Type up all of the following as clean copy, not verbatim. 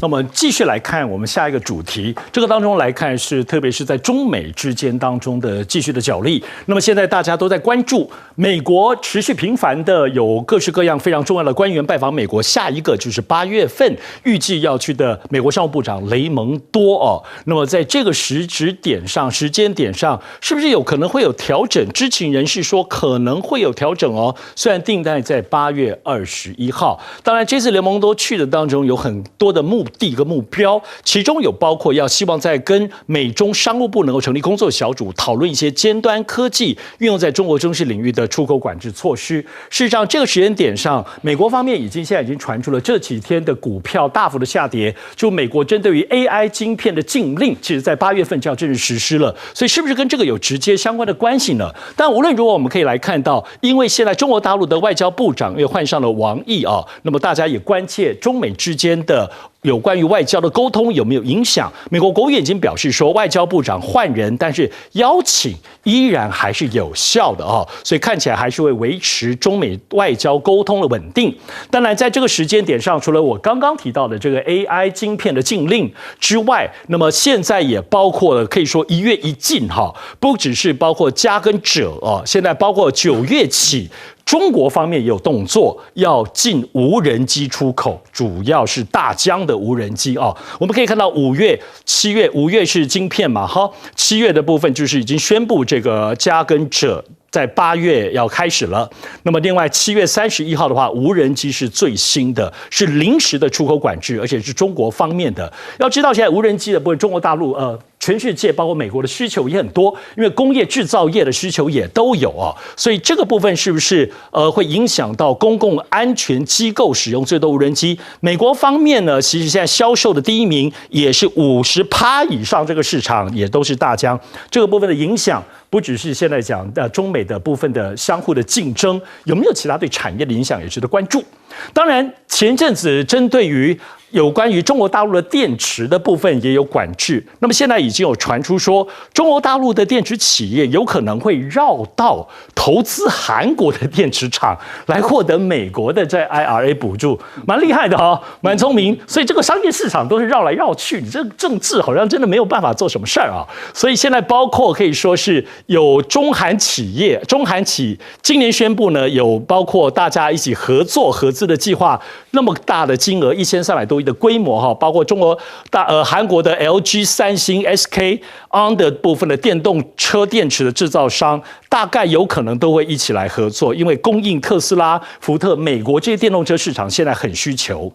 那么继续来看我们下一个主题，这个当中来看是特别是在中美之间当中的继续的角力。那么现在大家都在关注美国持续频繁的有各式各样非常重要的官员拜访美国，下一个就是8月份预计要去的美国商务部长雷蒙多哦。那么在这个时间点上，是不是有可能会有调整？知情人士说可能会有调整哦。虽然定在8月21号，当然这次雷蒙多去的当中有很多的目的跟目标，其中有包括希望在跟美中商务部能够成立工作小组，讨论一些尖端科技运用在中国军事领域的出口管制措施。事实上，这个时间点上，美国方面现在已经传出了这几天的股票大幅的下跌，就美国针对于 AI 晶片的禁令，其实在8月份就要正式实施了。所以是不是跟这个有直接相关的关系呢？但无论如何，我们可以来看到，因为现在中国大陆的外交部长又换上了王毅啊，那么大家也关切中美之间的有关于外交的沟通有没有影响？美国国务院已经表示说，外交部长换人，但是邀请依然还是有效的啊，所以看起来还是会维持中美外交沟通的稳定。当然，在这个时间点上，除了我刚刚提到的这个 AI 晶片的禁令之外，那么现在也包括了可以说一月一禁哈，不只是包括加跟者啊，现在包括9月起。中国方面也有动作，要禁无人机出口，主要是大疆的无人机啊。我们可以看到5月、7月，5月是晶片嘛，哈，7月的部分就是已经宣布这个加跟者在8月要开始了。那么另外7月31号的话，无人机是最新的，是临时的出口管制，而且是中国方面的。要知道现在无人机的部分，中国大陆全世界包括美国的需求也很多，因为工业制造业的需求也都有啊，所以这个部分是不是会影响到公共安全机构使用最多无人机？美国方面呢，其实现在销售的第一名也是50%以上，这个市场也都是大疆。这个部分的影响不只是现在讲中美的部分的相互的竞争，有没有其他对产业的影响也值得关注。当然，前阵子针对于有关于中国大陆的电池的部分也有管制，那么现在已经有传出说，中国大陆的电池企业有可能会绕道投资韩国的电池厂，来获得美国的在 IRA 补助，蛮厉害的哦，蛮聪明。所以这个商业市场都是绕来绕去，你这政治好像真的没有办法做什么事儿啊。所以现在包括可以说是有中韩企今年宣布呢，有包括大家一起合资的计划，那么大的金额1300多亿的规模哈，包括韩国的 LG、三星、SK、ON 的部分的电动车电池的制造商，大概有可能都会一起来合作，因为供应特斯拉、福特、美国这些电动车市场现在很需求。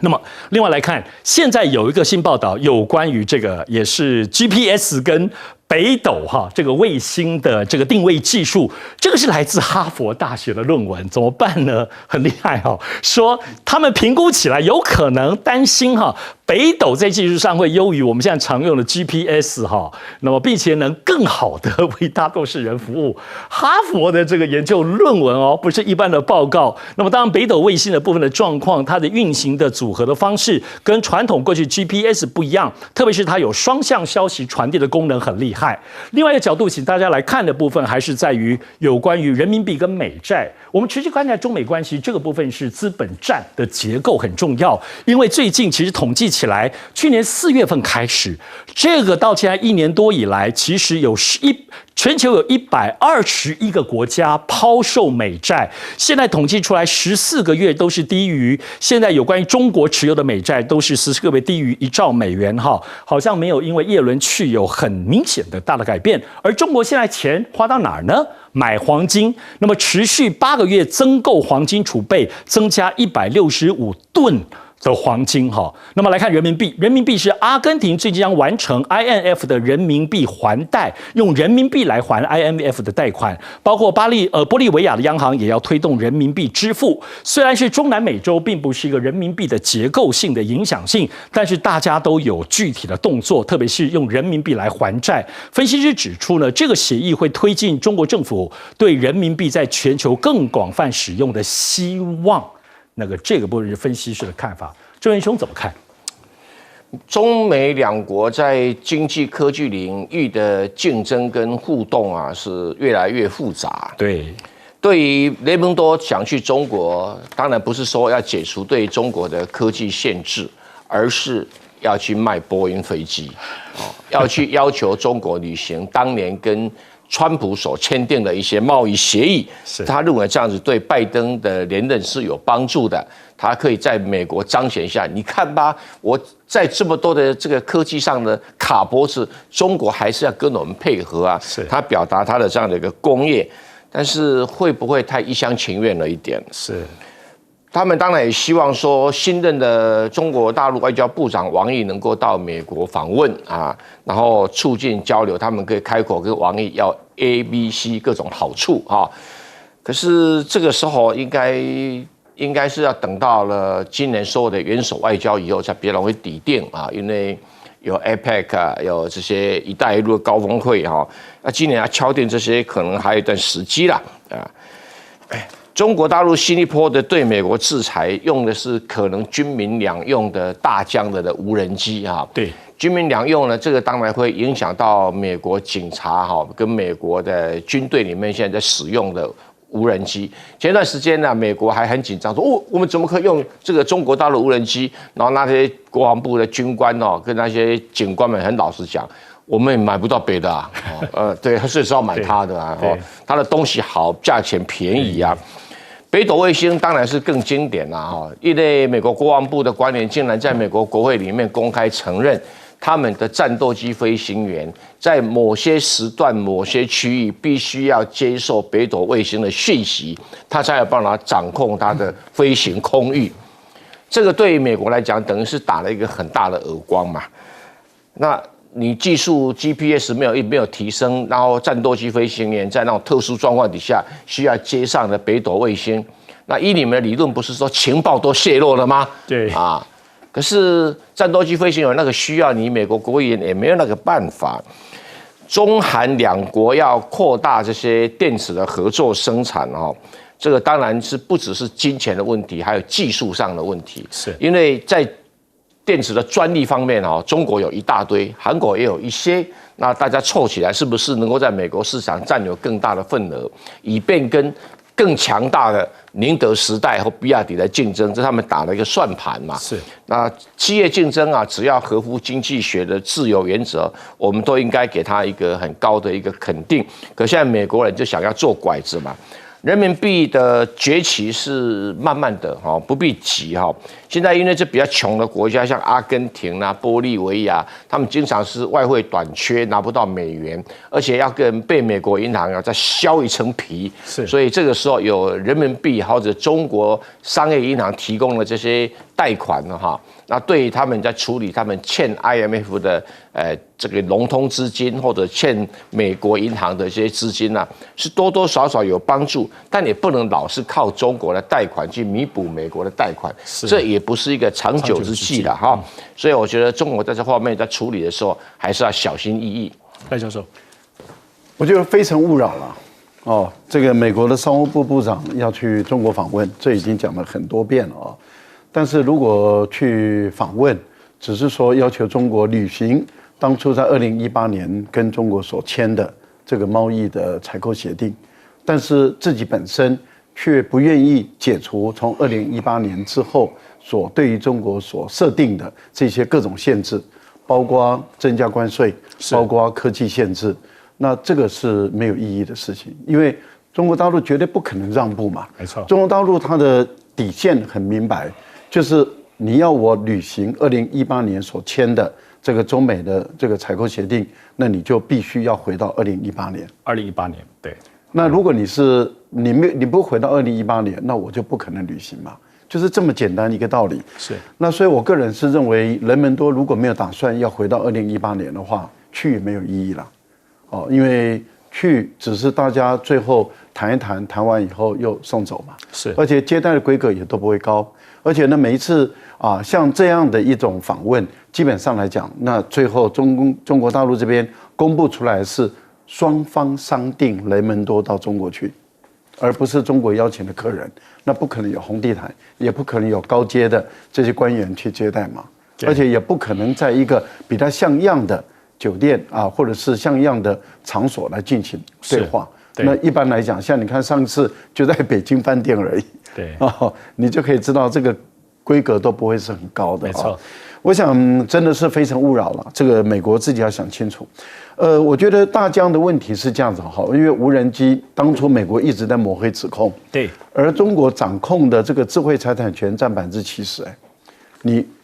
那么，另外来看，现在有一个新报道，有关于这个也是 GPS 跟北斗这个卫星的这个定位技术，这个是来自哈佛大学的论文，怎么办呢？很厉害说他们评估起来有可能担心北斗在技术上会优于我们现在常用的 GPS 那么并且能更好的为大多数人服务。哈佛的这个研究论文不是一般的报告。那么当然北斗卫星的部分的状况，它的运行的组合的方式跟传统过去 GPS 不一样，特别是它有双向消息传递的功能很厉害。另外一个角度，请大家来看的部分，还是在于有关于人民币跟美债。我们持续观察中美关系这个部分是资本战的结构很重要，因为最近其实统计起来，去年4月份开始，这个到现在1年多以来，其实全球有121个国家抛售美债，现在统计出来14个月都是低于，现在有关于中国持有的美债都是14个月低于1兆美元好像没有因为叶伦去有很明显的大的改变。而中国现在钱花到哪儿呢？买黄金，那么持续8个月增购黄金储备，增加165吨的黄金那么来看人民币，人民币是阿根廷最近将完成 IMF 的人民币还贷，用人民币来还 IMF 的贷款，包括玻利维亚的央行也要推动人民币支付。虽然是中南美洲并不是一个人民币的结构性的影响性，但是大家都有具体的动作，特别是用人民币来还债。分析师指出呢，这个协议会推进中国政府对人民币在全球更广泛使用的希望。这个部分是分析师的看法，郑元兄怎么看？中美两国在经济科技领域的竞争跟互动是越来越复杂。对于雷蒙多想去中国，当然不是说要解除对中国的科技限制，而是要去卖波音飞机，要去要求中国履行当年跟川普所签订的一些贸易协议。他认为这样子对拜登的连任是有帮助的，他可以在美国彰显一下，你看吧，我在这么多的这个科技上的卡脖子，中国还是要跟我们配合啊。他表达他的这样的一个工业，但是会不会太一厢情愿了一点？他们当然也希望说，新任的中国大陆外交部长王毅能够到美国访问啊，然后促进交流，他们可以开口跟王毅要 A、B、C 各种好处啊。可是这个时候应该是要等到了今年所有的元首外交以后，才比较容易底定啊，因为有 APEC 啊，有这些一带一路的高峰会哈，那今年要敲定这些，可能还有一段时机啦啊。中国大陆新一波的对美国制裁，用的是可能军民两用的大疆的无人机啊。对，军民两用呢，这个当然会影响到美国警察哈，跟美国的军队里面现在在使用的无人机。前段时间呢，美国还很紧张，说哦，我们怎么可以用这个中国大陆无人机？然后那些国防部的军官哦，跟那些警官们很老实讲，我们也买不到别的啊。对，他是要买他的啊。他的东西好，价钱便宜啊。北斗卫星当然是更经典啦，哈！因为美国国防部的官员竟然在美国国会里面公开承认，他们的战斗机飞行员在某些时段、某些区域必须要接受北斗卫星的讯息，他才有办法掌控他的飞行空域。这个对于美国来讲，等于是打了一个很大的耳光嘛。那你技术 GPS 没有提升，然后战斗机飞行员在那种特殊状况底下需要接上的北斗卫星，那依你们的理论不是说情报都泄露了吗？对啊，可是战斗机飞行员那个需要，你美国国务院也没有那个办法。中韩两国要扩大这些电子的合作生产哦，这个当然是不只是金钱的问题，还有技术上的问题。因为在电子的专利方面哦，中国有一大堆，韩国也有一些，那大家凑起来是不是能够在美国市场占有更大的份额，以便跟更强大的宁德时代和比亚迪来竞争？这他们打了一个算盘嘛。那企业竞争啊，只要合乎经济学的自由原则，我们都应该给他一个很高的一个肯定。可现在美国人就想要做拐子嘛。人民币的崛起是慢慢的哈，不必急哈。现在因为这比较穷的国家，像阿根廷啊、玻利维亚，他们经常是外汇短缺，拿不到美元，而且要被美国银行要再削一层皮。所以这个时候有人民币或者中国商业银行提供的这些贷款呢哈，那对于他们在处理他们欠 IMF 的这个融通资金或者欠美国银行的这些资金啊，是多多少少有帮助，但也不能老是靠中国的贷款去弥补美国的贷款，这也不是一个长久之计了哈。所以我觉得中国在这方面在处理的时候还是要小心翼翼。赖教授，我觉得非诚勿扰了。哦，这个美国的商务部部长要去中国访问，这已经讲了很多遍了啊。但是如果去访问，只是说要求中国履行当初在2018年跟中国所签的这个贸易的采购协定，但是自己本身却不愿意解除从2018年之后所对于中国所设定的这些各种限制，包括增加关税，包括科技限制，那这个是没有意义的事情，因为中国大陆绝对不可能让步嘛。没错，中国大陆它的底线很明白，就是你要我履行2018年所签的这个中美的这个采购协定，那你就必须要回到2018年。2018年，对。那如果你不回到2018年，那我就不可能履行嘛，就是这么简单一个道理。那所以我个人是认为，人们都如果没有打算要回到2018年的话，去也没有意义了。哦，因为去只是大家最后谈一谈，谈完以后又送走嘛。而且接待的规格也都不会高。而且呢，每一次啊，像这样的一种访问，基本上来讲，那最后中国大陆这边公布出来是双方商定雷蒙多到中国去，而不是中国邀请的客人，那不可能有红地毯，也不可能有高阶的这些官员去接待嘛，而且也不可能在一个比较像样的酒店啊，或者是像样的场所来进行对话。那一般来讲，像你看上次就在北京饭店而已。对，你就可以知道这个规格都不会是很高的。没错，我想真的是非诚勿扰了，这个美国自己要想清楚。我觉得大疆的问题是这样子哈，因为无人机当初美国一直在抹黑指控，对，而中国掌控的这个智慧财产权占70%，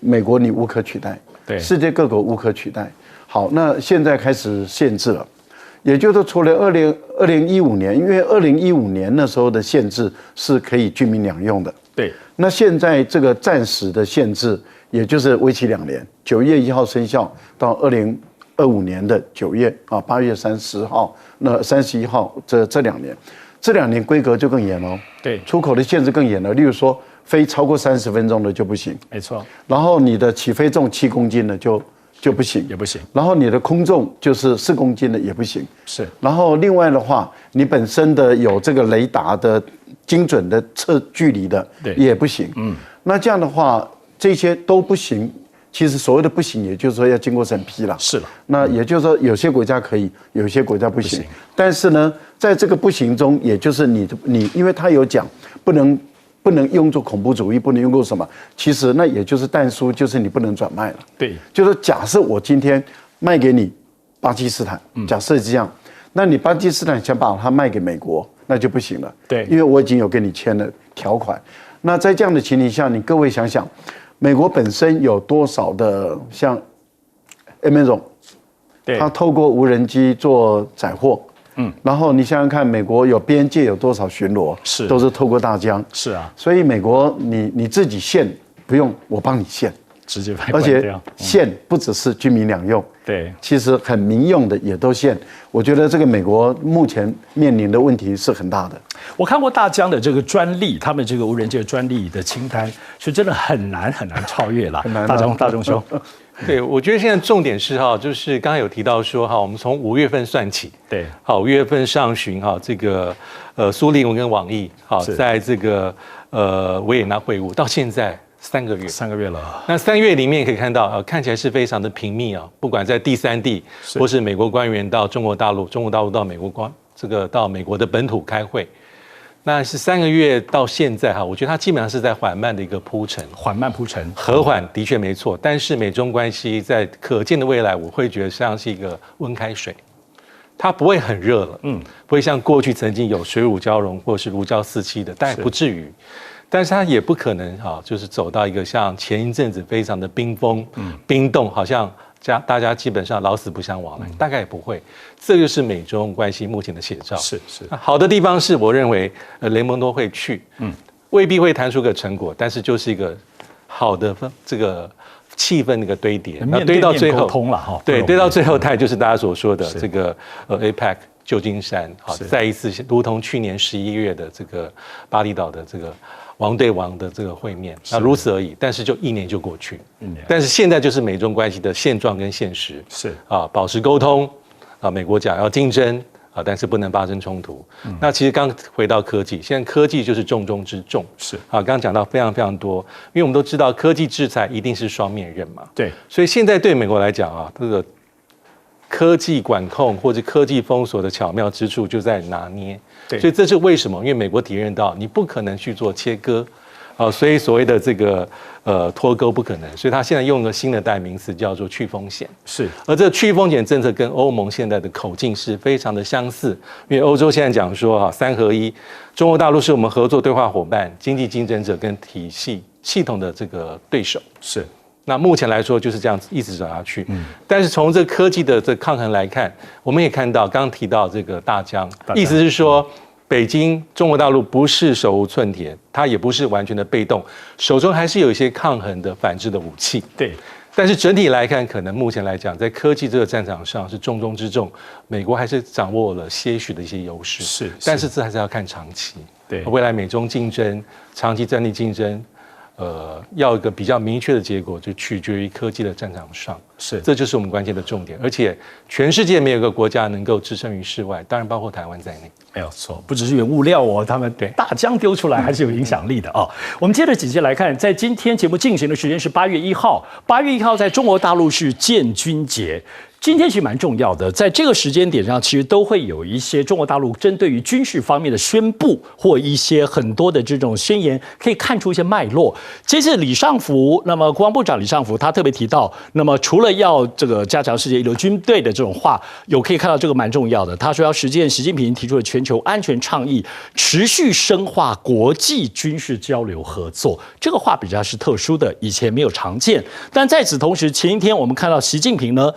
美国你无可取代，对，世界各国无可取代。好，那现在开始限制了，也就是说，除了2015年，因为2015年那时候的限制是可以军民两用的，对，那现在这个暂时的限制，也就是为期2年，9月1号生效到2025年的9月8月30号，那31号这2年，这2年规格就更严了，对，出口的限制更严了，例如说飞超过30分钟的就不行，没错，然后你的起飞重7公斤的就不行，也不行，然后你的空重就是4公斤的也不行，是，然后另外的话，你本身的有这个雷达的精准的测距离的也不行，那这样的话这些都不行。其实所谓的不行，也就是说要经过审批了。是了，那也就是说有些国家可以，有些国家不行。但是呢，在这个不行中，也就是你，因为他有讲不能用作恐怖主义，不能用作什么，其实那也就是但书，就是你不能转卖了。对，就是假设我今天卖给你巴基斯坦，假设是这样，那你巴基斯坦想把它卖给美国，那就不行了。对，因为我已经有跟你签了条款。那在这样的情形下，你各位想想。美国本身有多少的像 Amazon， 它透过无人机做载货，然后你想想看，美国有边界有多少巡逻，是都是透过大疆，是啊，所以美国你自己限不用，我帮你限，直接而且限不只是军民两用，对，其实很民用的也都限。我觉得这个美国目前面临的问题是很大的。我看过大疆的这个专利，他们这个无人机的专利的清单是真的很难超越了。大中兄，对，我觉得现在重点是就是刚才有提到说我们从5月份算起，对，好，5月份上旬这个苏利文跟网易在这个维也纳会晤到现在3个月，3个月了。那3个月里面可以看到看起来是非常的频密不管在第三地或是美国官员到中国大陆，中国大陆到美国到美国的本土开会。那是3个月到现在我觉得它基本上是在缓慢的一个铺陈，和缓的确没错，但是美中关系在可见的未来，我会觉得像是一个温开水，它不会很热了，不会像过去曾经有水乳交融或是如胶似漆的，但也不至于，但是它也不可能就是走到一个像前一阵子非常的冰封、冰冻，好像大家基本上老死不相往来，大概也不会。这就是美中关系目前的写照。是。好的地方是我认为雷蒙多会去，未必会谈出个成果，但是就是一个好的这个气氛的一个堆叠，那堆到最后通了对，堆到最后，它也就是大家所说的这个APEC 旧金山，再一次如同去年11月的这个巴厘岛的这个王对王的这个会面，那如此而已。但是就1年就过去，但是现在就是美中关系的现状跟现实，是保持沟通美国讲要竞争但是不能发生冲突。那其实刚回到科技，现在科技就是重中之重，是刚刚讲到非常非常多，因为我们都知道科技制裁一定是双面刃嘛，对，所以现在对美国来讲这个科技管控或者科技封锁的巧妙之处就在拿捏。所以这是为什么？因为美国体认到你不可能去做切割，所以所谓的这个脱钩不可能，所以他现在用了新的代名词叫做去风险。是，而这个去风险政策跟欧盟现在的口径是非常的相似，因为欧洲现在讲说3合1，中国大陆是我们合作对话伙伴、经济竞争者跟体系统的这个对手。是。那目前来说就是这样子一直走下去，但是从这科技的这抗衡来看，我们也看到刚刚提到这个大疆，意思是说北京中国大陆不是手无寸铁，它也不是完全的被动，手中还是有一些抗衡的反制的武器。对，但是整体来看，可能目前来讲，在科技这个战场上是重中之重，美国还是掌握了些许的一些优势。但是这还是要看长期。对，未来美中竞争、长期战力竞争。要一个比较明确的结果，就取决于科技的战场上，这就是我们关键的重点。而且全世界没有一个国家能够置身于世外，当然包括台湾在内。没有错，不只是原物料他们大疆丢出来还是有影响力的我们接着紧接来看，在今天节目进行的时间是8月1号，8月1号在中国大陆是建军节。今天其实蛮重要的，在这个时间点上，其实都会有一些中国大陆针对于军事方面的宣布，或一些很多的这种宣言，可以看出一些脉络。这次李尚福，那么国防部长李尚福他特别提到，那么除了要这个加强世界一流军队的这种话，有可以看到这个蛮重要的。他说要实践习近平提出的全球安全倡议，持续深化国际军事交流合作。这个话比较是特殊的，以前没有常见。但在此同时，前一天我们看到习近平呢，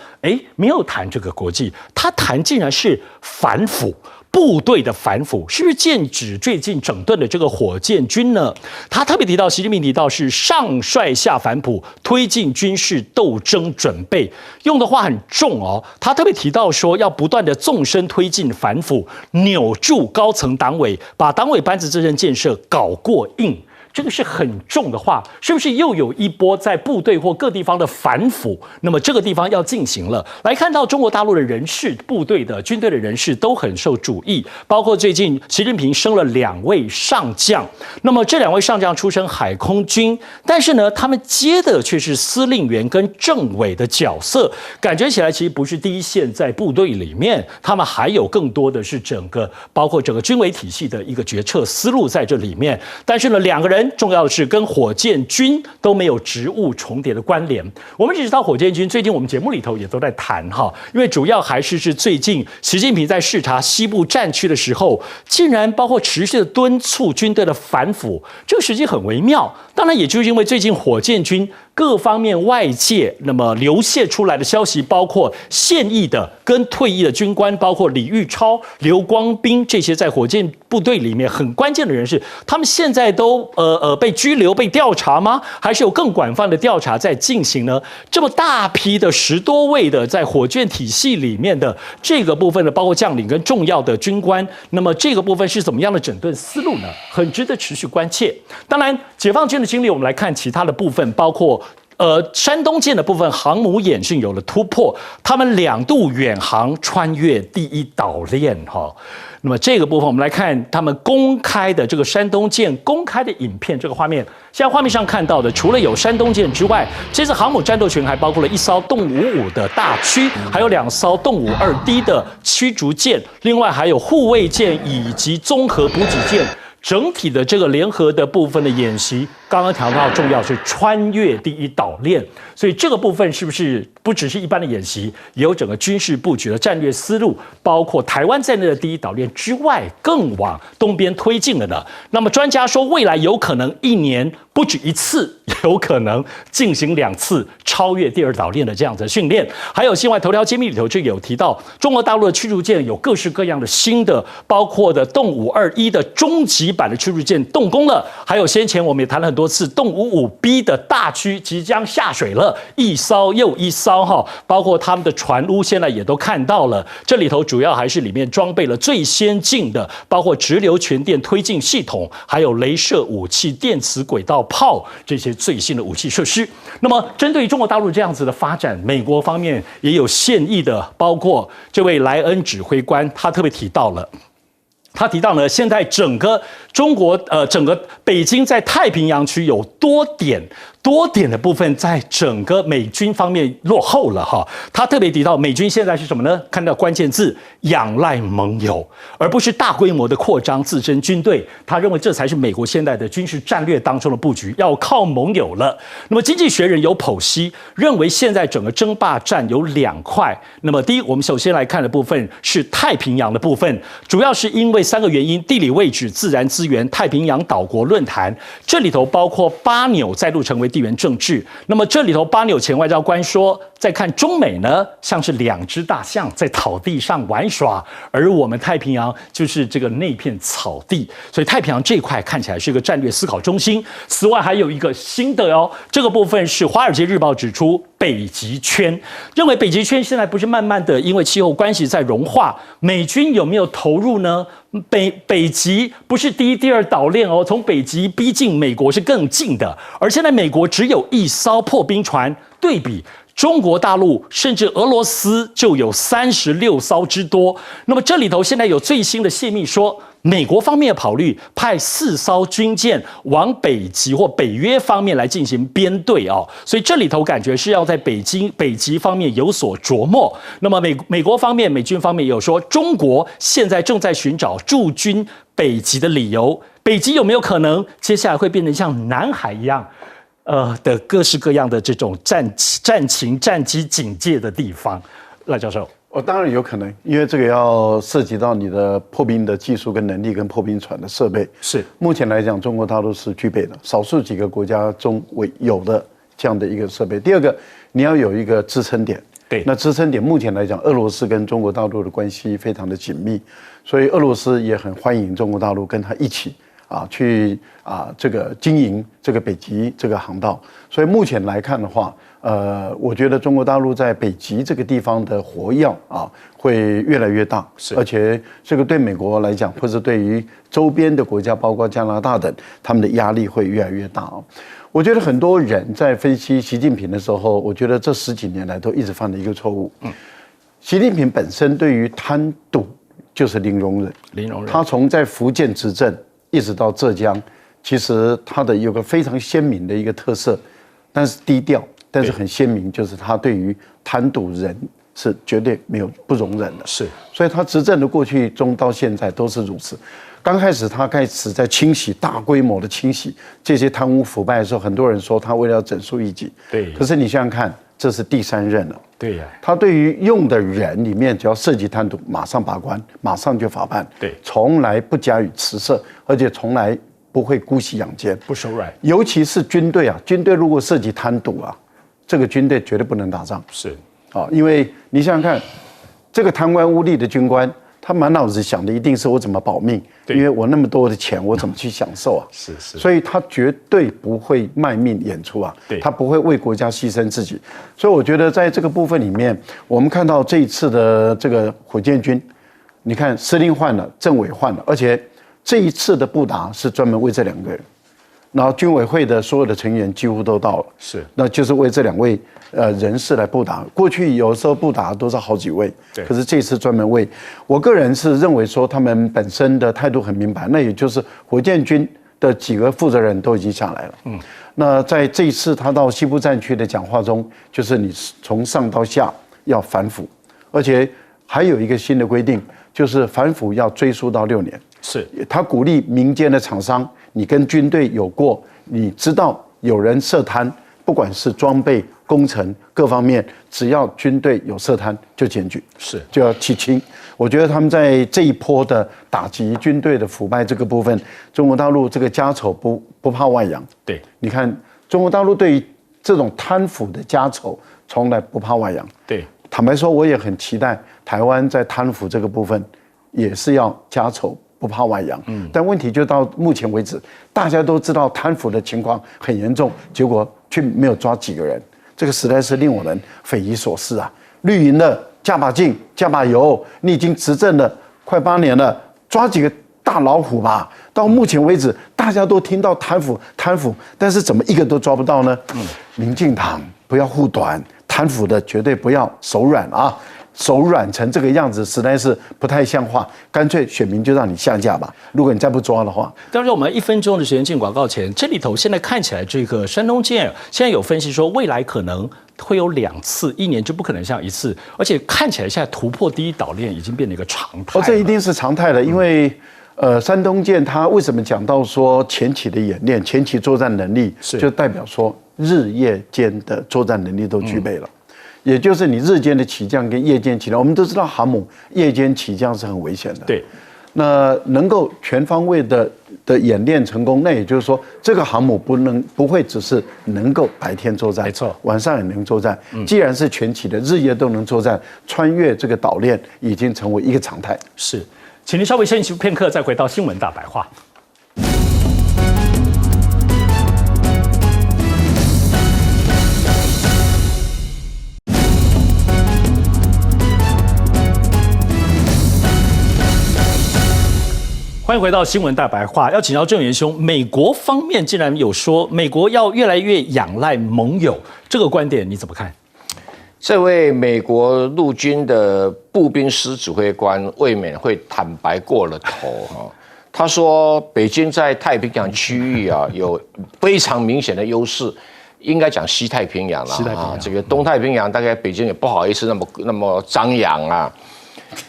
没有谈这个国际，他谈竟然是反腐。部队的反腐是不是剑指最近整顿的这个火箭军呢？他特别提到，习近平提到是上率下反腐，推进军事斗争准备，用的话很重哦。他特别提到说，要不断的纵深推进反腐，扭住高层党委，把党委班子这任建设搞过硬。这个是很重的话，是不是又有一波在部队或各地方的反腐？那么这个地方要进行了。来看到中国大陆的人士、部队的军队的人士都很受注意，包括最近习近平升了2位上将，那么这2位上将出身海空军，但是呢，他们接的却是司令员跟政委的角色，感觉起来其实不是第一线在部队里面，他们还有更多的是包括整个军委体系的一个决策思路在这里面。但是呢，2个人。重要的是跟火箭军都没有职务重叠的关联。我们只知道火箭军最近我们节目里头也都在谈哈，因为主要还是最近习近平在视察西部战区的时候，竟然包括持续的敦促军队的反腐，这个时机很微妙。当然，也就是因为最近火箭军各方面外界那么流泄出来的消息，包括现役的跟退役的军官，包括李玉超、刘光斌这些在火箭部队里面很关键的人士，他们现在都被拘留、被调查吗？还是有更广泛的调查在进行呢？这么大批的10多位的在火箭体系里面的这个部分的，包括将领跟重要的军官，那么这个部分是怎么样的整顿思路呢？很值得持续关切。当然，解放军的经历，我们来看其他的部分，包括。山东舰的部分航母演训有了突破，他们2度远航穿越第一岛链哈。那么这个部分我们来看他们公开的这个山东舰公开的影片，这个画面，现在画面上看到的，除了有山东舰之外，这次航母战斗群还包括了1艘动55的大驱，还有2艘动52D 的驱逐舰，另外还有护卫舰以及综合补给舰。整体的这个联合的部分的演习，刚刚谈到重要是穿越第一岛链，所以这个部分是不是不只是一般的演习，也有整个军事布局的战略思路，包括台湾在内的第一岛链之外，更往东边推进了呢？那么专家说，未来有可能1年不止1次，有可能进行2次超越第2岛链的这样的训练。还有境外头条揭秘里头就有提到，中国大陆的驱逐舰有各式各样的新的，包括的动521的终极版的驱逐舰动工了，还有先前我们也谈了很多次，动55B 的大驱即将下水了，一艘又一艘哈，包括他们的船坞现在也都看到了。这里头主要还是里面装备了最先进的，包括直流全电推进系统，还有雷射武器、电磁轨道炮这些最新的武器设施。那么针对于中国大陆这样子的发展，美国方面也有现役的，包括这位莱恩指挥官，他特别提到了。他提到呢，现在整个中国整个北京在太平洋区有多点的部分在整个美军方面落后了哈。他特别提到，美军现在是什么呢？看到关键字，仰赖盟友，而不是大规模的扩张自身军队。他认为这才是美国现在的军事战略当中的布局，要靠盟友了。那么，《经济学人》有剖析，认为现在整个争霸战有2块。那么，第一，我们首先来看的部分是太平洋的部分，主要是因为3个原因：地理位置、自然资源、太平洋岛国论坛。这里头包括巴纽再度成为地缘政治。那么这里头巴纽前外交官说，再看中美呢，像是2只大象在草地上玩耍，而我们太平洋就是这个那片草地，所以太平洋这一块看起来是一个战略思考中心。此外还有一个新的哦，这个部分是《华尔街日报》指出，北极圈认为北极圈现在不是慢慢的因为气候关系在融化，美军有没有投入呢？北极不是第一、第2岛链哦，从北极逼近美国是更近的，而现在美国只有1艘破冰船，对比中国大陆甚至俄罗斯就有36艘之多。那么这里头现在有最新的泄密说，美国方面考虑派4艘军舰往北极或北约方面来进行编队哦，所以这里头感觉是要在北极方面有所琢磨。那么美国方面、美军方面也有说，中国现在正在寻找驻军北极的理由。北极有没有可能接下来会变成像南海一样，的各式各样的这种战机警戒的地方？赖教授。当然有可能，因为这个要涉及到你的破冰的技术跟能力，跟破冰船的设备。是目前来讲，中国大陆是具备的，少数几个国家中有的这样的一个设备。第二个，你要有一个支撑点。对，那支撑点目前来讲，俄罗斯跟中国大陆的关系非常的紧密，所以俄罗斯也很欢迎中国大陆跟他一起去这个经营这个北极这个航道。所以目前来看的话，我觉得中国大陆在北极这个地方的活跃会越来越大，而且这个对美国来讲，或者对于周边的国家，包括加拿大等，他们的压力会越来越大。我觉得很多人在分析习近平的时候，我觉得这10几年来都一直犯的一个错误。习近平本身对于贪赌就是零容忍，他从在福建执政一直到浙江，其实他的有个非常鲜明的一个特色，但是低调，但是很鲜明，就是他对于贪赌人是绝对没有不容忍的。是，所以他执政的过去中到现在都是如此。刚开始他开始在清洗大规模的清洗这些贪污腐败的时候，很多人说他为了要整肃异己。对。可是你想想看，这是第3任了。对呀。他对于用的人里面，只要涉及贪渎，马上把关，马上就法办。对。从来不加以辞色，而且从来不会姑息养奸，不手软。尤其是军队军队如果涉及贪渎这个军队绝对不能打仗。是。因为你想想看，这个贪官污吏的军官，他满脑子想的一定是我怎么保命，因为我那么多的钱，我怎么去享受是，所以他绝对不会卖命演出他不会为国家牺牲自己。所以我觉得在这个部分里面，我们看到这一次的这个火箭军，你看司令换了，政委换了，而且这一次的布达是专门为这2个人。然后军委会的所有的成员几乎都到了，那就是为这2位人士来布达。过去有时候布达都是好几位，可是这次专门为。我个人是认为说他们本身的态度很明白，那也就是火箭军的几个负责人都已经下来了。那在这一次他到西部战区的讲话中，就是你从上到下要反腐，而且还有一个新的规定，就是反腐要追溯到6年。是，他鼓励民间的厂商，你跟军队有过，你知道有人涉贪，不管是装备、工程各方面，只要军队有涉贪就检举，就要起清。我觉得他们在这一波的打击军队的腐败这个部分，中国大陆这个家丑不怕外扬。对，你看中国大陆对于这种贪腐的家丑，从来不怕外扬。对，坦白说，我也很期待台湾在贪腐这个部分也是要家丑不怕外扬。但问题就到目前为止，大家都知道贪腐的情况很严重，结果却没有抓几个人，这个实在是令我们匪夷所思啊！绿营的加把劲，加把油，你已经执政了快8年了，抓几个大老虎吧！到目前为止，大家都听到贪腐，但是怎么一个都抓不到呢？民进党不要护短，贪腐的绝对不要手软啊！手软成这个样子，实在是不太像话。干脆选民就让你下架吧。如果你再不抓的话，当然我们1分钟的时间进广告前，这里头现在看起来，这个山东舰现在有分析说，未来可能会有2次，1年就不可能像1次，而且看起来现在突破第一岛链已经变成一个常态。这一定是常态了，因为山东舰它为什么讲到说前期的演练、前期作战能力，就代表说日夜间的作战能力都具备了。也就是你日间的起降跟夜间起降，我们都知道航母夜间起降是很危险的。对，那能够全方位的演练成功，那也就是说，这个航母不会只是能够白天作战，没错，晚上也能作战。既然是全起的，日夜都能作战，穿越这个岛链已经成为一个常态。是，请您稍微休息片刻，再回到新闻大白话。欢迎回到新闻大白话，要请教郑元兄，美国方面竟然有说美国要越来越仰赖盟友，这个观点你怎么看？这位美国陆军的步兵师指挥官未免会坦白过了头哈。他说，北京在太平洋区域啊有非常明显的优势，应该讲西太平洋了啊。这个东太平洋大概北京也不好意思那么张扬啊。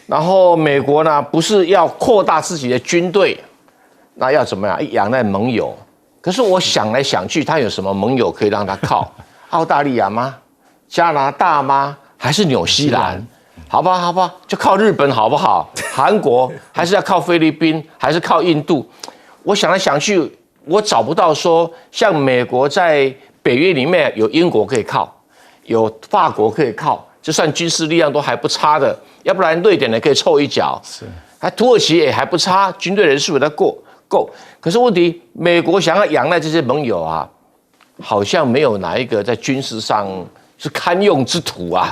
然后美国呢不是要扩大自己的军队，那要怎么样？仰赖盟友。可是我想来想去，他有什么盟友可以让他靠？澳大利亚吗？加拿大吗？还是纽西兰？好吧，就靠日本好不好？韩国还是要靠菲律宾，还是靠印度？我想来想去，我找不到说像美国在北约里面有英国可以靠，有法国可以靠，就算军事力量都还不差的，要不然瑞典也可以凑一脚，还土耳其也还不差，军队人数也在够。可是问题，美国想要仰赖这些盟友啊，好像没有哪一个在军事上是堪用之徒啊，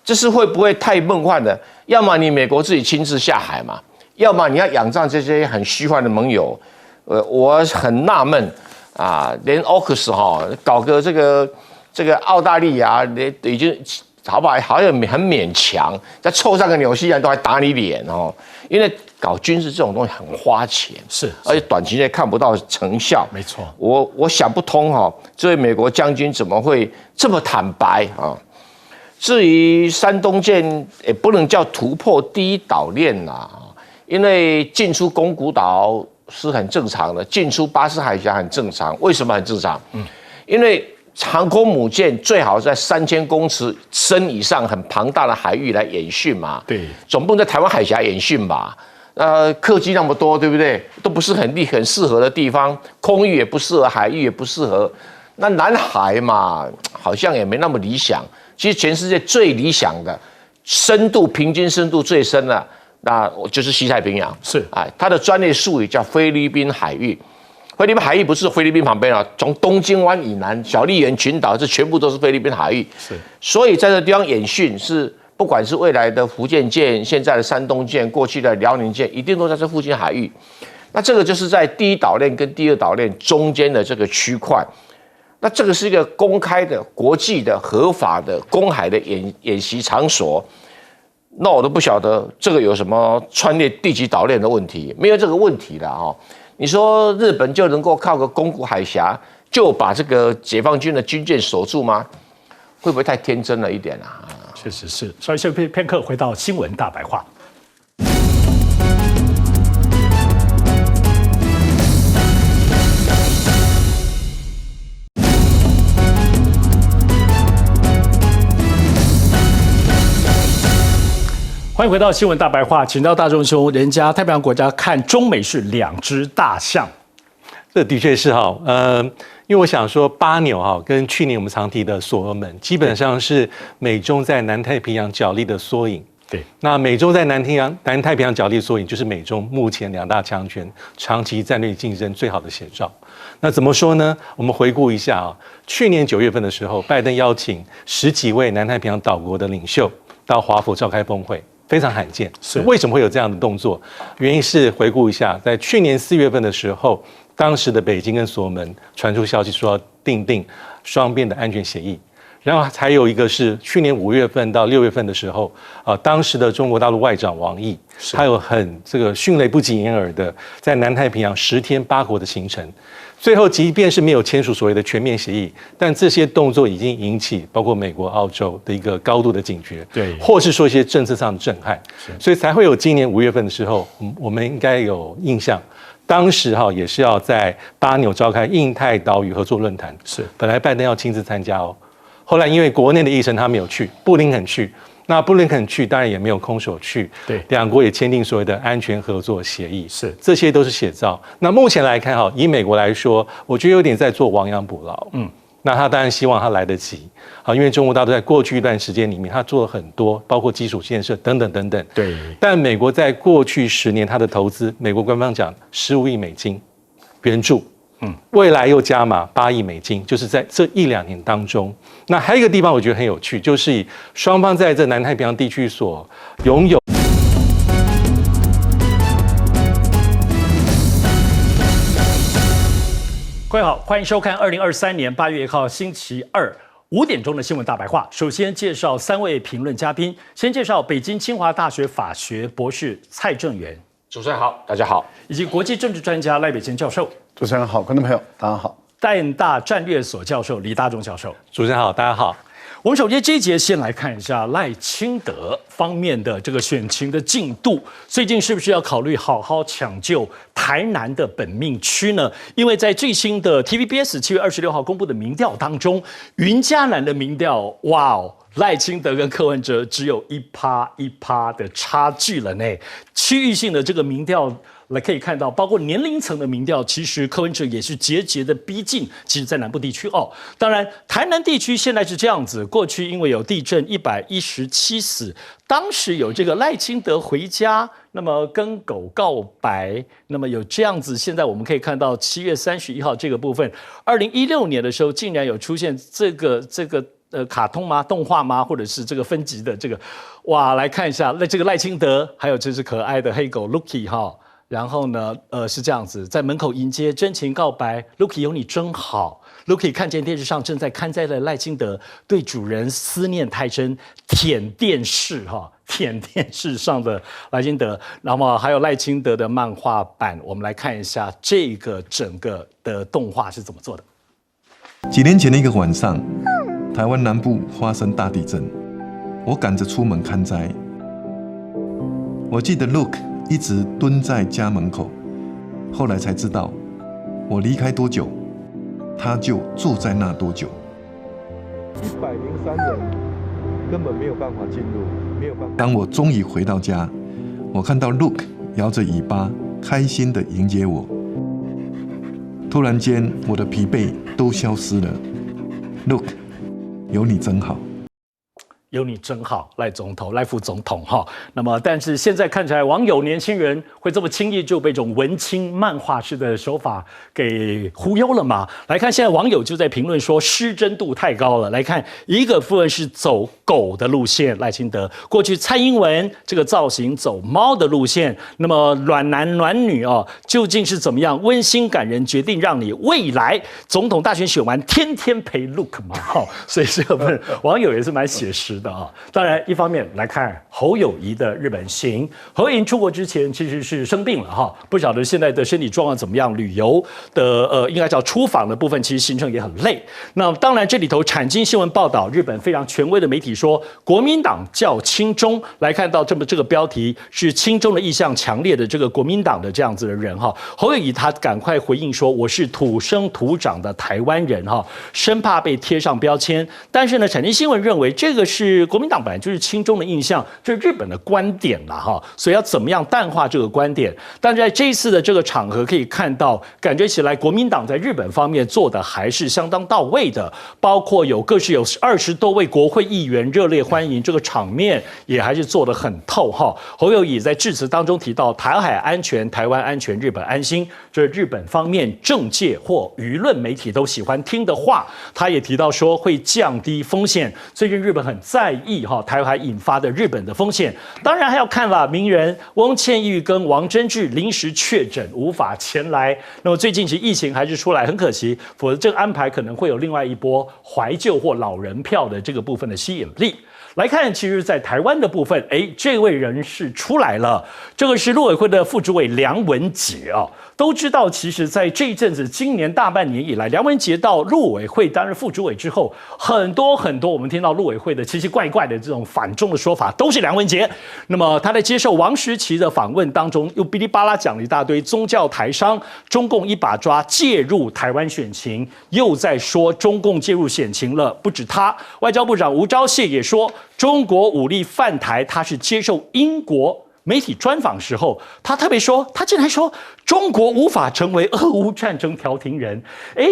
这是会不会太梦幻的？要么你美国自己亲自下海嘛，要么你要仰仗这些很虚幻的盟友。我很纳闷啊，连 AUKUS 搞个这个澳大利亚已经好像很勉强，再凑上个纽西兰都还打你脸哦，因为搞军事这种东西很花钱，而且短期内看不到成效。没错，我想不通这位美国将军怎么会这么坦白啊？至于山东舰也不能叫突破第一岛链啦，因为进出宫古岛是很正常的，进出巴士海峡很正常。为什么很正常？因为航空母舰最好在3000公尺深以上很庞大的海域来演训嘛。对，总不能在台湾海峡演训吧？客机那么多，对不对？都不是很适合的地方，空域也不适合，海域也不适合。那南海嘛，好像也没那么理想。其实全世界最理想的平均深度最深的，那就是西太平洋。它的专业术语叫菲律宾海域。菲律宾海域不是菲律宾旁边啊，从东京湾以南、小笠原群岛，这全部都是菲律宾海域。所以在这地方演训是，不管是未来的福建舰、现在的山东舰、过去的辽宁舰，一定都在这附近海域。那这个就是在第一岛链跟第二岛链中间的这个区块。那这个是一个公开的、国际的、合法的公海的演习场所。那我都不晓得这个有什么穿越第几岛链的问题，没有这个问题的哈。你说日本就能够靠个宫古海峡就把这个解放军的军舰守住吗？会不会太天真了一点啊？确实是。稍微休息片刻，回到新闻大白话。欢迎回到新闻大白话，请到大众兄，人家太平洋国家看中美是2只大象，这的确是因为我想说巴纽跟去年我们常提的所罗门，基本上是美中在南太平洋角力的缩影。对，那美中在南太平洋角力的缩影，就是美中目前2大强权长期战略竞争最好的写照。那怎么说呢？我们回顾一下去年9月份的时候，拜登邀请10几位南太平洋岛国的领袖到华府召开峰会。非常罕见，为什么会有这样的动作？原因是回顾一下，在去年4月份的时候，当时的北京跟所罗门传出消息说要订定双边的安全协议，然后还有一个是去年5月份到6月份的时候，当时的中国大陆外长王毅，还有这个迅雷不及掩耳的在南太平洋10天8国的行程。最后，即便是没有签署所谓的全面协议，但这些动作已经引起包括美国、澳洲的一个高度的警觉，对，或是说一些政策上的震撼，所以才会有今年5月份的时候，我们应该有印象，当时也是要在巴纽召开印太岛屿合作论坛，本来拜登要亲自参加后来因为国内的议程他没有去，布林肯去。那布林肯去，当然也没有空手去。对，2国也签订所谓的安全合作协议，这些都是写照。那目前来看，以美国来说，我觉得有点在做亡羊补牢。那他当然希望他来得及，因为中国大陆在过去一段时间里面，他做了很多，包括基础建设等等等等。对，但美国在过去10年，他的投资，美国官方讲15亿美金援助。未来又加码8亿美金，就是在这1-2年当中。那还有一个地方我觉得很有趣，就是以双方在这南太平洋地区所拥有。各位好，欢迎收看2023年8月1号星期二5点钟的新闻大白话，首先介绍3位评论嘉宾。先介绍北京清华大学法学博士蔡正元，主持人好，大家好，以及国际政治专家赖北谦教授。主持人好，观众朋友大家好。淡大战略所教授李大中教授。主持人好，大家好。我们首先这一节先来看一下赖清德方面的这个选情的进度，最近是不是要考虑好好抢救台南的本命区呢？因为在最新的 TVBS 7月26号公布的民调当中，云嘉南的民调，哇哦，赖清德跟柯文哲只有1%的差距了呢。区域性的这个民调来可以看到，包括年龄层的民调，其实柯文哲也是节节的逼近。其实，在南部地区哦，当然台南地区现在是这样子。过去因为有地震117死，当时有这个赖清德回家，那么跟狗告白，那么有这样子。现在我们可以看到7月31号这个部分，2016年的时候竟然有出现这个。卡通吗？动画吗？或者是这个分级的这个，哇，来看一下，这个赖清德，还有这只可爱的黑狗 Lucky 哈，然后呢，是这样子，在门口迎接，真情告白 ，Lucky 有你真好 ，Lucky 看见电视上正在看灾的赖清德对主人思念太深，舔电视哈，舔电视上的赖清德，那么还有赖清德的漫画版，我们来看一下这个整个的动画是怎么做的。几年前的一个晚上。台湾南部发生大地震，我赶着出门看灾。我记得 Luke 一直蹲在家门口，后来才知道，我离开多久，他就住在那多久。103人根本没有办法进入，没有办法。当我终于回到家，我看到 Luke 摇着尾巴，开心地迎接我。突然间，我的疲惫都消失了。Luke。有你真好，有你真好，赖总统、赖副总统哈。那么，但是现在看起来，网友年轻人会这么轻易就被这种文青漫画式的手法给忽悠了吗？来看，现在网友就在评论说，失真度太高了。来看一个部分是走狗的路线，赖清德过去蔡英文这个造型走猫的路线，那么暖男暖女哦，究竟是怎么样温馨感人，决定让你未来总统大选选完天天陪 Look 嘛？哈，所以这个部分网友也是蛮写实的啊。当然，一方面来看侯友宜的日本行，侯友宜出国之前其实是生病了哈，不晓得现在的身体状况怎么样。旅游的应该叫出访的部分，其实行程也很累。那当然，这里头产经新闻报道，日本非常权威的媒体说，国民党叫亲中，来看到这个标题是亲中的意向强烈的这个国民党的这样子的人哈。侯友宜他赶快回应说，我是土生土长的台湾人哈，生怕被贴上标签。但是呢，产经新闻认为这个是国民党本来就是亲中的印象，这是日本的观点啦哈，所以要怎么样淡化这个观点？但在这一次的这个场合可以看到，感觉起来国民党在日本方面做的还是相当到位的，包括有20多位国会议员热烈欢迎，这个场面也还是做得很透哈。侯友宜在致辞当中提到，台海安全、台湾安全、日本安心，这是日本方面政界或舆论媒体都喜欢听的话。他也提到说会降低风险，最近日本很在意台海引发的日本的风险。当然还要看了名人翁倩玉跟王贞治临时确诊无法前来，那么最近其实疫情还是出来，很可惜，否则这个安排可能会有另外一波怀旧或老人票的这个部分的吸引力。来看，其实，在台湾的部分，这位人士出来了，这个是陆委会的副主委梁文杰啊。都知道，其实，在这一阵子，今年大半年以来，梁文杰到陆委会担任副主委之后，很多我们听到陆委会的奇奇怪怪的这种反中的说法，都是梁文杰。那么他在接受王时齐的访问当中，又哔哩吧啦讲了一大堆宗教台商，中共一把抓介入台湾选情，又在说中共介入选情了。不止他，外交部长吴钊燮也说，中国武力犯台，他是接受英国媒体专访时候，他特别说，他竟然说中国无法成为俄乌战争调停人。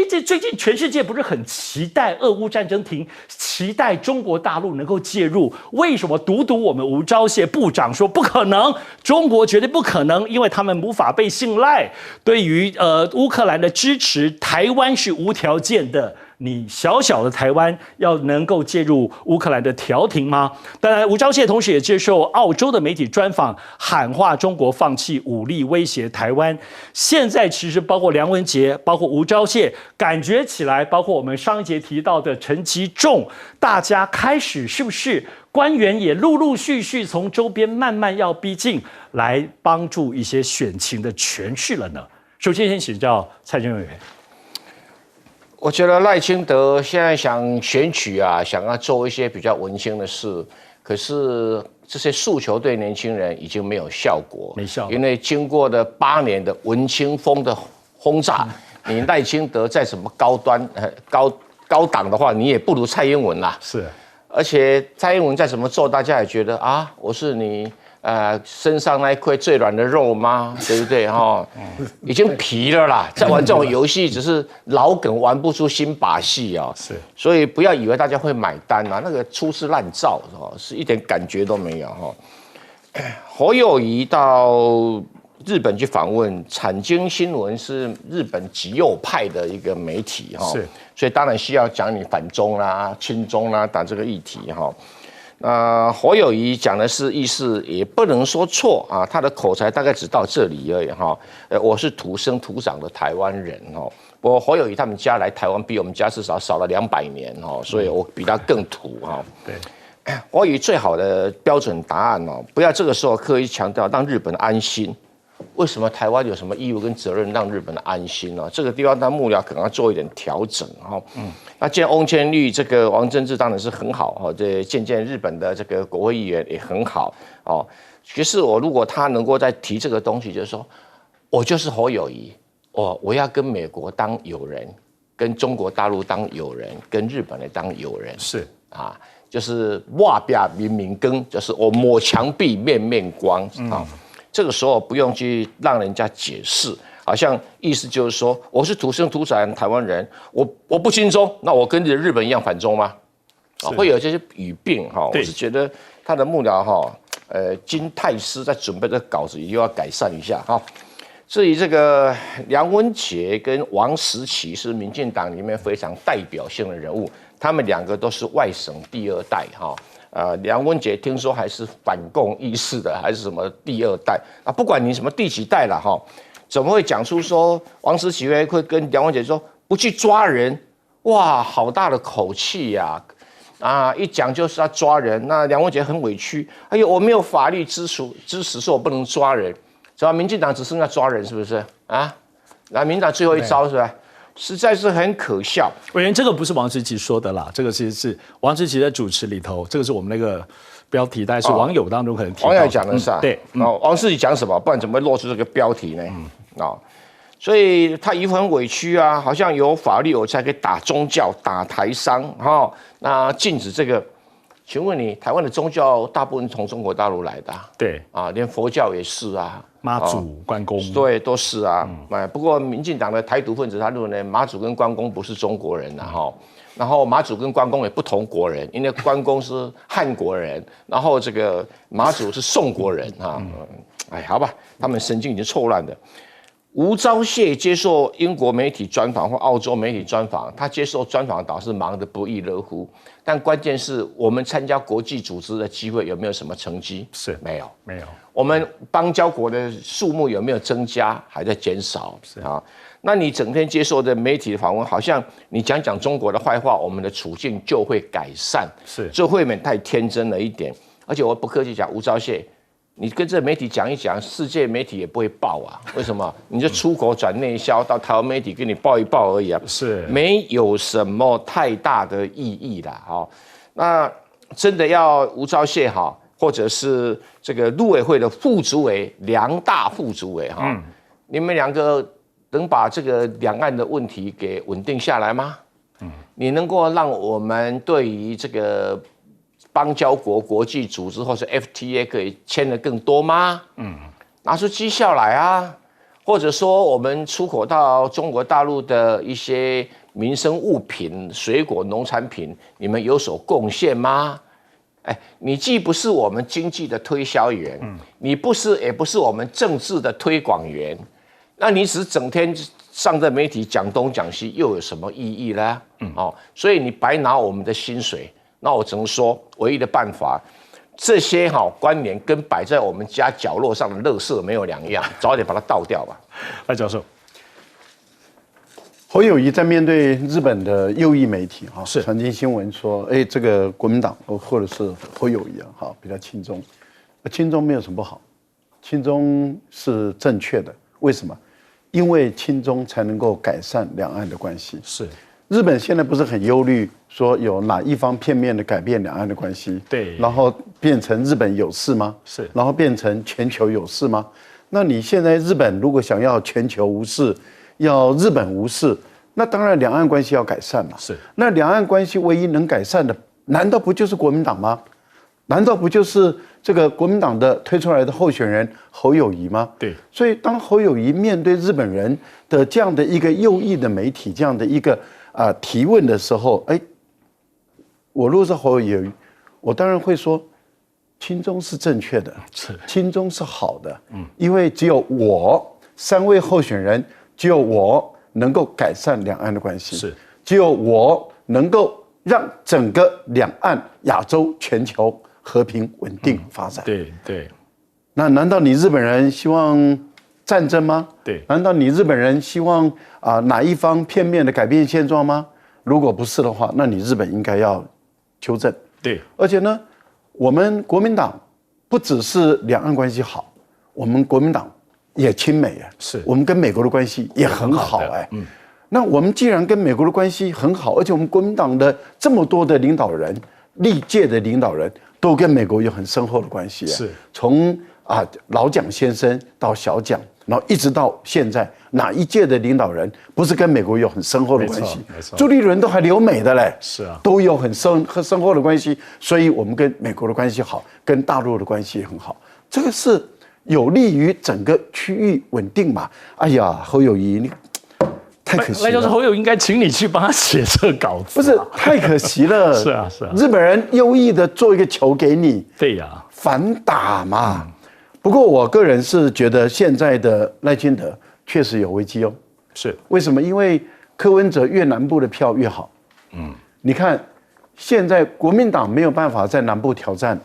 这最近全世界不是很期待俄乌战争停，期待中国大陆能够介入？为什么独我们吴钊燮部长说不可能？中国绝对不可能，因为他们无法被信赖。对于乌克兰的支持，台湾是无条件的。你小小的台湾要能够介入乌克兰的调停吗？当然，吴钊燮同时也接受澳洲的媒体专访，喊话中国放弃武力威胁台湾。现在其实包括梁文杰，包括吴钊燮，感觉起来，包括我们上一节提到的陈吉仲，大家开始是不是官员也陆陆续续从周边慢慢要逼近，来帮助一些选情的诠释了呢？首先，先请教蔡政委员。我觉得赖清德现在想选举啊，想要做一些比较文青的事，可是这些诉求对年轻人已经没有效果，没效，因为经过的8年的文青风的轰炸，你赖清德再怎么高端、高档的话，你也不如蔡英文啦。是，而且蔡英文再怎么做，大家也觉得啊，我是你。身上那一块最软的肉吗？对不对哈？已经疲了啦，在玩这种游戏只是老梗，玩不出新把戏啊。是，所以不要以为大家会买单啊，那个粗制滥造是一点感觉都没有哈。侯友宜到日本去访问，产经新闻是日本极右派的一个媒体哈，所以当然需要讲你反中啦、亲中啦等这个议题哈。侯友宜讲的是意思也不能说错啊，他的口才大概只到这里而已哈。我是土生土长的台湾人哦，不过侯友宜他们家来台湾比我们家至少少了200年哦，所以我比他更土哈。对，我以最好的标准答案哦，不要这个时候刻意强调让日本安心。为什么台湾有什么义务跟责任让日本安心呢？这个地方他幕僚可能要做一点调整哈。那见翁千虑这个王贞治当然是很好哦，这见日本的这个国会议员也很好哦。其实如果他能够再提这个东西，就是说我就是侯友宜，我要跟美国当友人，跟中国大陆当友人，跟日本的当友人，是啊，就是瓦壁明明更，就是我抹墙壁面面光啊。这个时候不用去让人家解释，好像意思就是说我是土生土长台湾人，我不亲中，那我跟日本一样反中吗？会有这些语病哈。我是觉得他的幕僚哈，金泰斯在准备的稿子也要改善一下哈。至于这个梁文杰跟王时齐是民进党里面非常代表性的人物，他们2个都是外省第2代哈。梁文杰听说还是反共意识的，还是什么第2代啊？不管你什么第几代了哈，怎么会讲出说王时齐会跟梁文杰说不去抓人？哇，好大的口气呀！一讲就是要抓人，那梁文杰很委屈，哎呦，我没有法律支持，说我不能抓人，是吧？民进党只剩下抓人，是不是啊？那民进党最后一招是吧？实在是很可笑。委员，这个不是王时齐说的啦，这个其实是王时齐在主持里头，这个是我们那个标题，大概是网友当中可能提到的。网友讲的是啊，对，王时齐讲什么？不然怎么会落出这个标题呢？所以他一副很委屈啊，好像有法律我才可以打宗教、打台商哈。那禁止这个，请问你台湾的宗教大部分从中国大陆来的，对啊，连佛教也是啊。妈祖、关公，对，都是啊。不过民进党的台独分子他认为妈祖跟关公不是中国人哈。然后妈祖跟关公也不同国人，因为关公是汉国人，然后这个妈祖是宋国人哈。好吧，他们神经已经错乱了。吴钊燮接受英国媒体专访或澳洲媒体专访，他接受专访倒是忙得不亦乐乎，但关键是我们参加国际组织的机会有没有什么成绩？是没有，没有。我们邦交国的数目有没有增加？还在减少。是啊，那你整天接受的媒体的访问，好像你讲中国的坏话，我们的处境就会改善。是，这未免太天真了一点。而且我不客气讲，吴钊燮。你跟这媒体讲一讲，世界媒体也不会报啊？为什么？你就出口转内销，到台湾媒体给你报一报而已啊，是没有什么太大的意义啦。那真的要吴钊燮哈，或者是这个陆委会的副主委梁大副主委哈，你们2个能把这个两岸的问题给稳定下来吗？你能够让我们对于这个邦交国、国际组织或是 FTA 可以签得更多吗？拿出绩效来啊！或者说，我们出口到中国大陆的一些民生物品、水果、农产品，你们有所贡献吗？你既不是我们经济的推销员，你也不是我们政治的推广员，那你只是整天上这媒体讲东讲西又有什么意义呢？所以你白拿我们的薪水，那我只能说，唯一的办法，这些官员跟摆在我们家角落上的垃圾没有两样，早点把它倒掉吧。赖教授，侯友宜在面对日本的右翼媒体是传进新闻说，这个国民党或者是侯友宜比较亲中，亲中没有什么不好，亲中是正确的。为什么？因为亲中才能够改善两岸的关系。是日本现在不是很忧虑，说有哪一方片面的改变两岸的关系，对，然后变成日本有事吗？是，然后变成全球有事吗？那你现在日本如果想要全球无事，要日本无事，那当然两岸关系要改善嘛。是，那两岸关系唯一能改善的，难道不就是国民党吗？难道不就是这个国民党的推出来的候选人侯友宜吗？对，所以当侯友宜面对日本人的这样的一个右翼的媒体这样的一个提问的时候，我如果是侯友宜，我当然会说，亲中是正确的，亲中是好的，因为只有我3位候选人，只有我能够改善两岸的关系，是，只有我能够让整个两岸、亚洲、全球和平稳定发展。对，那难道你日本人希望战争吗？对，难道你日本人希望哪一方片面的改变现状吗？如果不是的话，那你日本应该要纠正。对，而且呢，我们国民党不只是两岸关系好，我们国民党也亲美是我们跟美国的关系也很好那我们既然跟美国的关系很好，而且我们国民党的这么多的领导人，历届的领导人都跟美国有很深厚的关系是从老蒋先生到小蒋，然后一直到现在，哪一届的领导人不是跟美国有很深厚的关系？没错，朱立伦都还留美的嘞，是啊，都有很深厚的关系，所以我们跟美国的关系好，跟大陆的关系也很好，这个是有利于整个区域稳定嘛。哎呀，侯友宜你。太可惜了，赖教授，侯友应该请你去帮他写这稿子，不是太可惜了。是啊，日本人优异的做一个球给你，对呀，反打嘛。不过我个人是觉得现在的赖清德确实有危机哦。是为什么？因为柯文哲越南部的票越好。你看现在国民党没有办法在南部挑战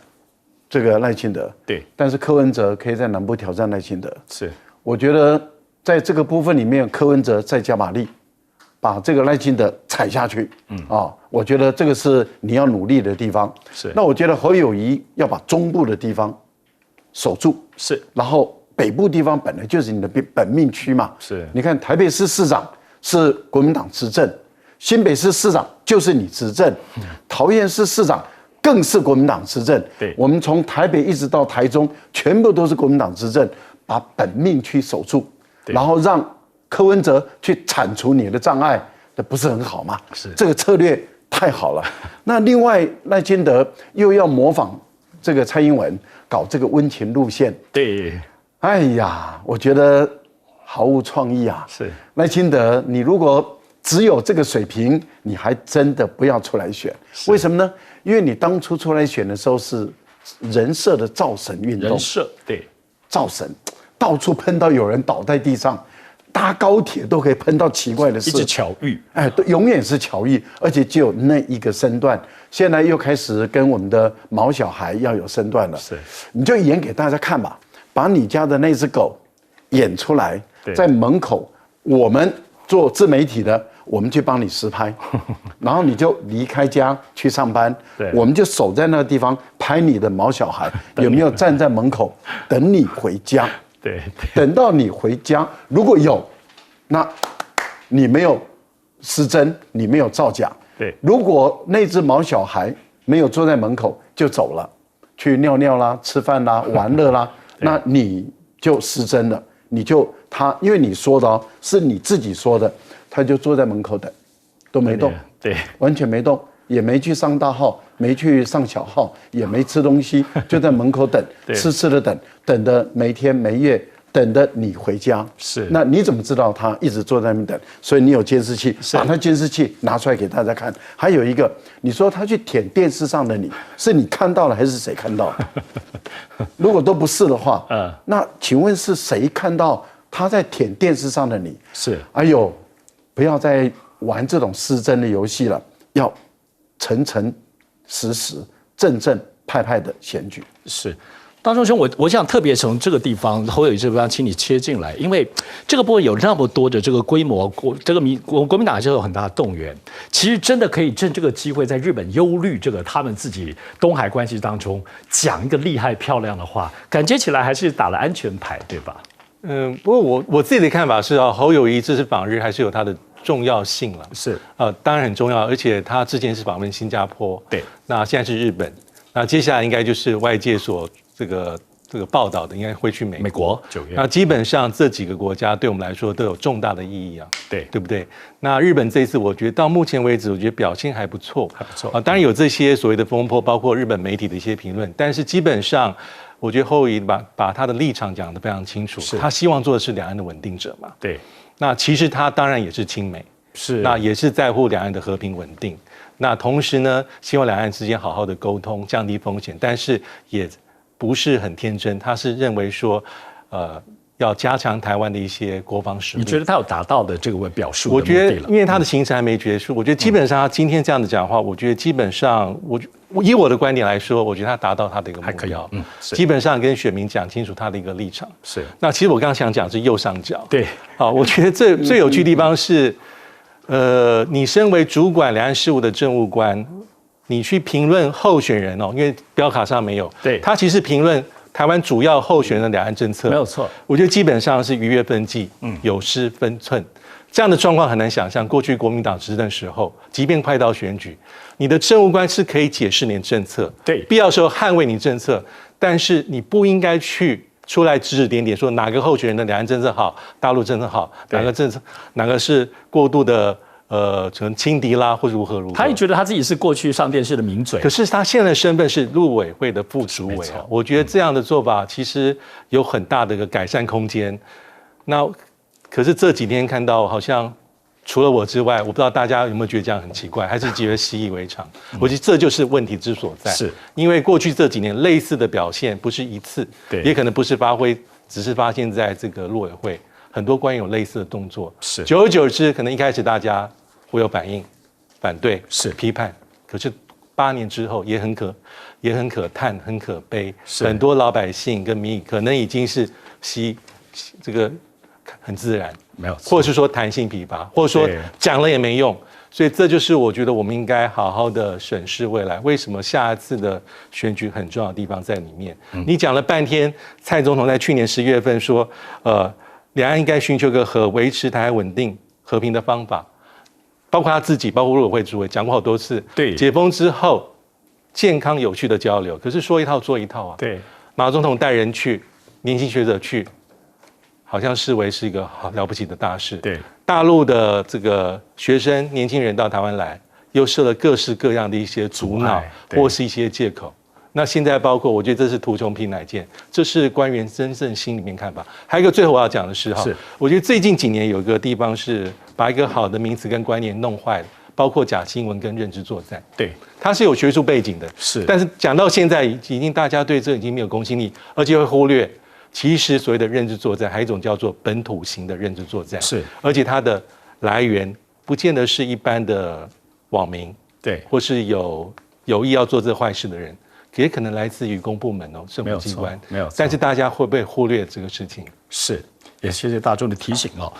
这个赖清德，对，但是柯文哲可以在南部挑战赖清德。是，我觉得。在这个部分里面，柯文哲再加把力，把这个赖清德踩下去。我觉得这个是你要努力的地方。是。那我觉得侯友宜要把中部的地方守住。是。然后北部地方本来就是你的本命区嘛。是。你看台北市市长是国民党执政，新北市市长就是你执政，桃园市市长更是国民党执政。对。我们从台北一直到台中，全部都是国民党执政，把本命区守住。然后让柯文哲去铲除你的障碍，这不是很好吗？是这个策略太好了。那另外赖清德又要模仿这个蔡英文搞这个温情路线，对，哎呀，我觉得毫无创意啊。是赖清德，你如果只有这个水平，你还真的不要出来选。为什么呢？因为你当初出来选的时候是人设的造神运动，人设对造神。到处喷到有人倒在地上，搭高铁都可以喷到奇怪的事，一直巧遇，都永远是巧遇，而且只有那一个身段。现在又开始跟我们的毛小孩要有身段了，是，你就演给大家看吧，把你家的那只狗演出来，在门口，我们做自媒体的，我们去帮你实拍，然后你就离开家去上班，我们就守在那个地方拍你的毛小孩有没有站在门口等你回家。对，等到你回家，如果有，那你没有失真，你没有造假。对，如果那只毛小孩没有坐在门口就走了，去尿尿啦、吃饭啦、玩乐啦，那你就失真了。你就因为你说的是你自己说的，他就坐在门口等，都没动，对，完全没动。也没去上大号，没去上小号，也没吃东西，就在门口等，痴的等，等的没天没月，等的你回家。是，那你怎么知道他一直坐在那边等？所以你有监视器，把他监视器拿出来给大家看。还有一个，你说他去舔电视上的你，是你看到了还是谁看到了？如果都不是的话，那请问是谁看到他在舔电视上的你。是，哎呦，不要再玩这种失真的游戏了，要诚诚实实、正正派派的选举。是。大中兄，我想特别从这个地方侯友宜这边，请你切进来，因为这个部分有那么多的这个规模，这个国民党还是有很大的动员。其实真的可以趁这个机会，在日本忧虑这个他们自己东海关系当中，讲一个厉害漂亮的话，感觉起来还是打了安全牌，对吧？不过我自己的看法是啊，侯友宜这次访日还是有它的重要性了。是当然很重要，而且他之前是访问新加坡，对，那现在是日本，那接下来应该就是外界所这个报道的，应该会去美国9月。那基本上这几个国家对我们来说都有重大的意义啊，对不对？那日本这一次，我觉得到目前为止，我觉得表现还不错，还不错啊。当然有这些所谓的风波，包括日本媒体的一些评论，但是基本上，我觉得侯友宜把他的立场讲得非常清楚，他希望做的是两岸的稳定者嘛。对，那其实他当然也是亲美，是，那也是在乎两岸的和平稳定。那同时呢，希望两岸之间好好的沟通，降低风险，但是也不是很天真，他是认为说，要加强台湾的一些国防实力。你觉得他有达到的这个表述的目的了？我觉得，因为他的行程还没结束，我觉得基本上他今天这样的讲话，我觉得基本上以我的观点来说，我觉得他达到他的一个目标，基本上跟选民讲清楚他的一个立场。是。那其实我刚刚想讲是右上角，对，好，我觉得最有趣的地方是，你身为主管两岸事务的政务官，你去评论候选人哦，因为标卡上没有，对，他其实评论台湾主要候选人的两岸政策，没有错。我觉得基本上是逾越分际，有失分寸。这样的状况很难想象。过去国民党执政时候，即便快到选举，你的政务官是可以解释你的政策，对，必要时候捍卫你政策，但是你不应该去出来指指点点，说哪个候选人的两岸政策好，大陆政策好，哪个是过度的。成轻敌啦，或者如何。他也觉得他自己是过去上电视的名嘴，可是他现在的身份是陆委会的副主委啊。我觉得这样的做法其实有很大的一个改善空间。那可是这几天看到，好像除了我之外，我不知道大家有没有觉得这样很奇怪，还是觉得习以为常？我觉得这就是问题之所在。是因为过去这几年类似的表现不是一次，对，也可能不是发挥，只是发现在这个陆委会。很多官员有类似的动作，是久而久之，可能一开始大家会有反应、反对、是批判，可是8年之后也很可叹、很可悲，很多老百姓跟民意可能已经是这个很自然，没有，或者是说弹性疲乏，或者说讲了也没用，所以这就是我觉得我们应该好好的审视未来，为什么下一次的选举很重要的地方在里面。你讲了半天，蔡总统在去年11月份说，两岸应该寻求个维持台海稳定和平的方法，包括他自己，包括陆委会主委讲过好多次。对，解封之后，健康有序的交流，可是说一套做一套啊。对，马总统带人去，年轻学者去，好像视为是一个好了不起的大事。对，大陆的这个学生、年轻人到台湾来，又设了各式各样的一些阻挠或是一些借口。那现在包括，我觉得这是图穷匕乃见，这是官员真正心里面看法。还有一个最后我要讲的是哈，我觉得最近几年有一个地方是把一个好的名词跟观念弄坏了，包括假新闻跟认知作战。对，它是有学术背景的，是，但是讲到现在，已经大家对这已经没有公信力，而且会忽略，其实所谓的认知作战，还有一种叫做本土型的认知作战，是，而且它的来源不见得是一般的网民，对，或是有意要做这坏事的人。也可能来自于公部门哦，政府机关没有，但是大家会不会忽略这个事情？是，也谢谢大众的提醒哦。